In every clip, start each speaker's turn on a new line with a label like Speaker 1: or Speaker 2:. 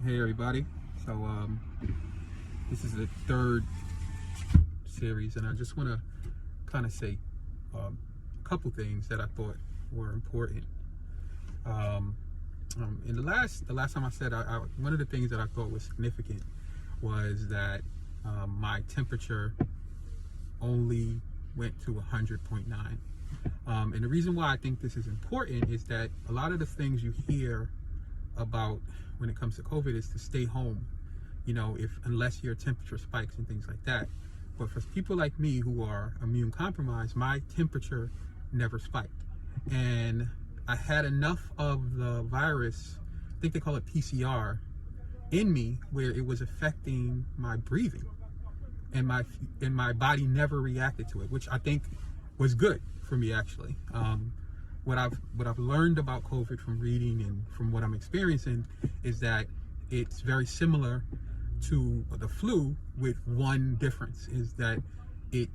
Speaker 1: Hey everybody. So this is the third series, and I just want to kind of say a couple things that I thought were important. In the last time I said, one of the things that I thought was significant was that my temperature only went to 100.9. And the reason why I think this is important is that a lot of the things you hear about when it comes to COVID is to stay home, unless your temperature spikes and things like that. But for people like me who are immune compromised, my temperature never spiked. And I had enough of the virus, I think they call it PCR, in me where it was affecting my breathing. And my body never reacted to it, which I think was good for me actually. What I've learned about COVID from reading and from what I'm experiencing is that it's very similar to the flu, with one difference is that it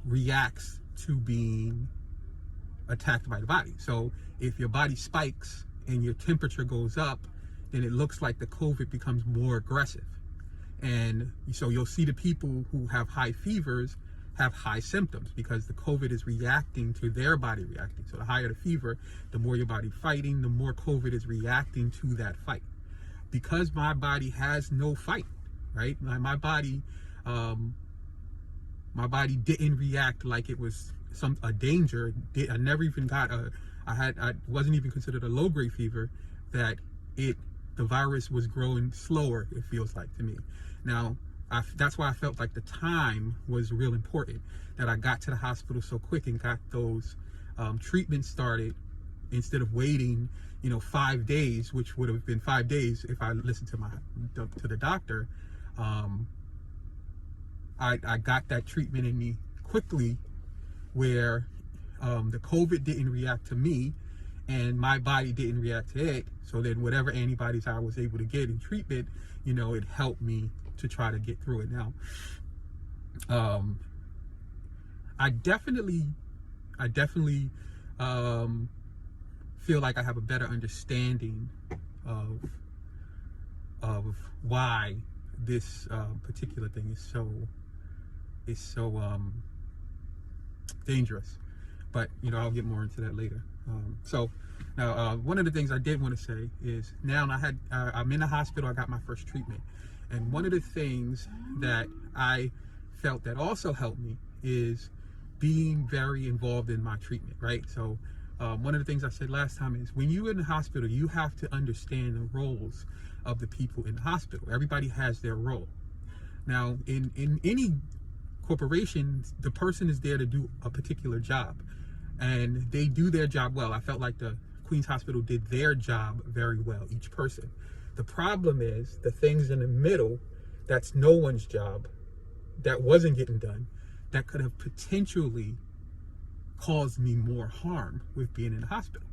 Speaker 1: reacts to being attacked by the body. So if your body spikes and your temperature goes up, then it looks like the COVID becomes more aggressive. And so you'll see the people who have high fevers have high symptoms because the COVID is reacting to their body reacting. So the higher the fever, the more your body fighting, the more COVID is reacting to that fight. Because my body has no fight, right? My body didn't react like it was a danger. I never even got I wasn't even considered a low grade fever. That the virus was growing slower, it feels like to me. Now, that's why I felt like the time was real important, that I got to the hospital so quick and got those treatments started instead of waiting, 5 days, which would have been 5 days if I listened to the doctor. I got that treatment in me quickly where the COVID didn't react to me and my body didn't react to it. So then whatever antibodies I was able to get in treatment, it helped me to try to get through it. Now, I definitely feel like I have a better understanding of why this particular thing is so dangerous. But I'll get more into that later. So now, one of the things I did want to say is now I'm in the hospital. I got my first treatment. And one of the things that I felt that also helped me is being very involved in my treatment, right? So one of the things I said last time is when you're in the hospital, you have to understand the roles of the people in the hospital. Everybody has their role. Now, in any corporation, the person is there to do a particular job, and they do their job well. I felt like the Queen's Hospital did their job very well, each person. The problem is the things in the middle, that's no one's job, that wasn't getting done, that could have potentially caused me more harm with being in the hospital.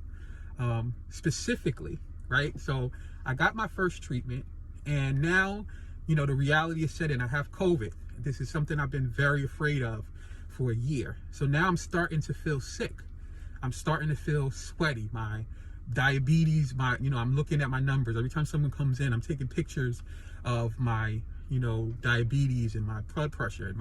Speaker 1: Specifically, right? So I got my first treatment, and now, the reality is set in. I have COVID. This is something I've been very afraid of for a year. So now I'm starting to feel sick. I'm starting to feel sweaty. My diabetes, I'm looking at my numbers. Every time someone comes in, I'm taking pictures of my, diabetes and my blood pressure. And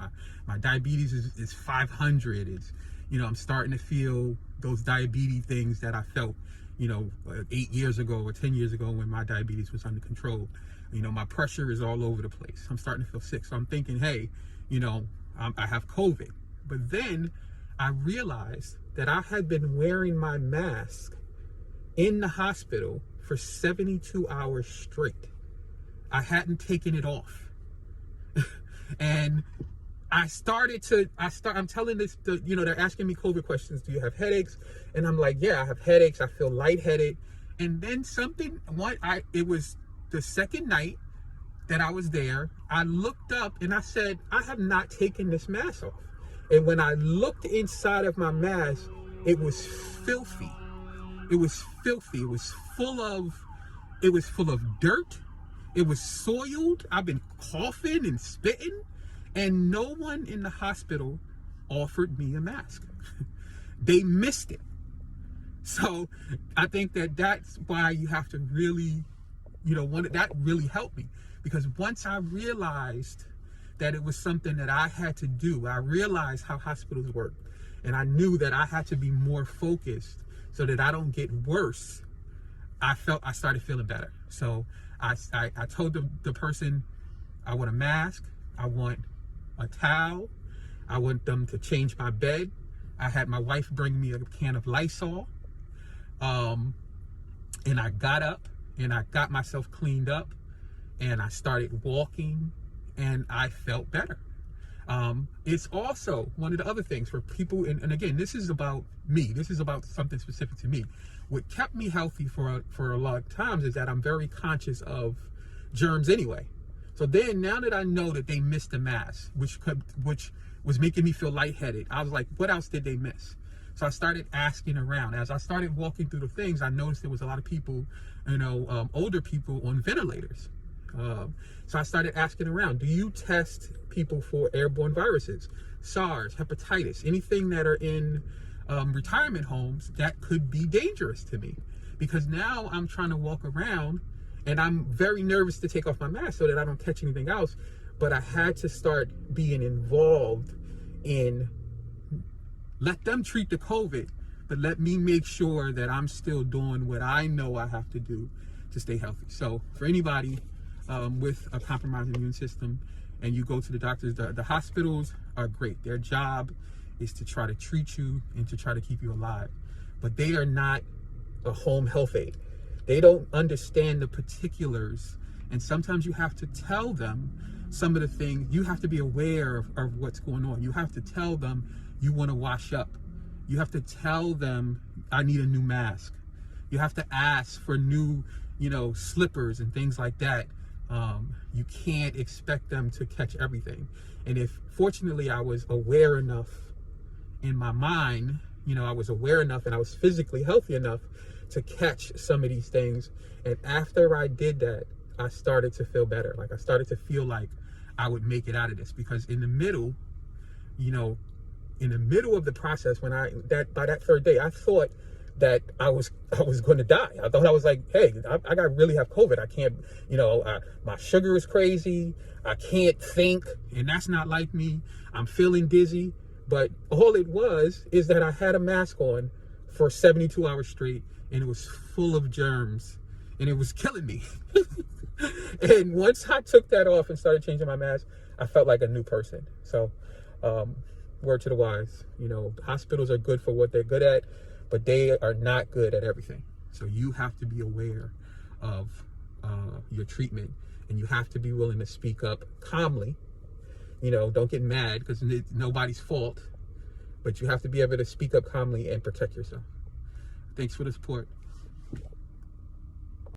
Speaker 1: my diabetes is 500. It's, I'm starting to feel those diabetes things that I felt, 8 years ago or 10 years ago when my diabetes was under control. My pressure is all over the place. I'm starting to feel sick. So I'm thinking, hey, I have COVID. But then I realized that I had been wearing my mask in the hospital for 72 hours straight. I hadn't taken it off. And I'm telling this, they're asking me COVID questions. Do you have headaches? And I'm like, yeah, I have headaches. I feel lightheaded. And then it was the second night that I was there. I looked up and I said, I have not taken this mask off. And when I looked inside of my mask, it was filthy. It was filthy. It was full of dirt. It was soiled. I've been coughing and spitting, and no one in the hospital offered me a mask. They missed it. So I think that's why you have to really, that really helped me, because once I realized that it was something that I had to do, I realized how hospitals work, and I knew that I had to be more focused so that I don't get worse. I started feeling better. So I told the person, I want a mask, I want a towel, I want them to change my bed. I had my wife bring me a can of Lysol, and I got up and I got myself cleaned up and I started walking and I felt better. It's also one of the other things for people, and again, this is about me. This is about something specific to me. What kept me healthy for a lot of times is that I'm very conscious of germs anyway. So then, now that I know that they missed the mask, which was making me feel lightheaded, I was like, what else did they miss? So I started asking around. As I started walking through the things, I noticed there was a lot of people, older people on ventilators. So I started asking around, do you test people for airborne viruses, SARS, hepatitis, anything that are in retirement homes that could be dangerous to me? Because now I'm trying to walk around and I'm very nervous to take off my mask so that I don't catch anything else. But I had to start being involved in, let them treat the COVID, but let me make sure that I'm still doing what I know I have to do to stay healthy. So for anybody with a compromised immune system and you go to the doctors, the hospitals are great. Their job is to try to treat you and to try to keep you alive. But they are not a home health aide. They don't understand the particulars. And sometimes you have to tell them some of the things. You have to be aware of what's going on. You have to tell them you want to wash up. You have to tell them, I need a new mask. You have to ask for new, slippers and things like that. You can't expect them to catch everything. And if, fortunately, I was aware enough in my mind, I was aware enough and I was physically healthy enough to catch some of these things. And after I did that, I started to feel better. Like, I started to feel like I would make it out of this, because in the middle, of the process, by that third day, I thought that I was going to die. I thought I was like, hey, I really have COVID. I can't, my sugar is crazy. I can't think, and that's not like me. I'm feeling dizzy. But all it was is that I had a mask on for 72 hours straight, and it was full of germs, and it was killing me. And once I took that off and started changing my mask, I felt like a new person. So, word to the wise, hospitals are good for what they're good at, but they are not good at everything. So you have to be aware of your treatment, and you have to be willing to speak up calmly. Don't get mad, because it's nobody's fault, but you have to be able to speak up calmly and protect yourself. Thanks for the support.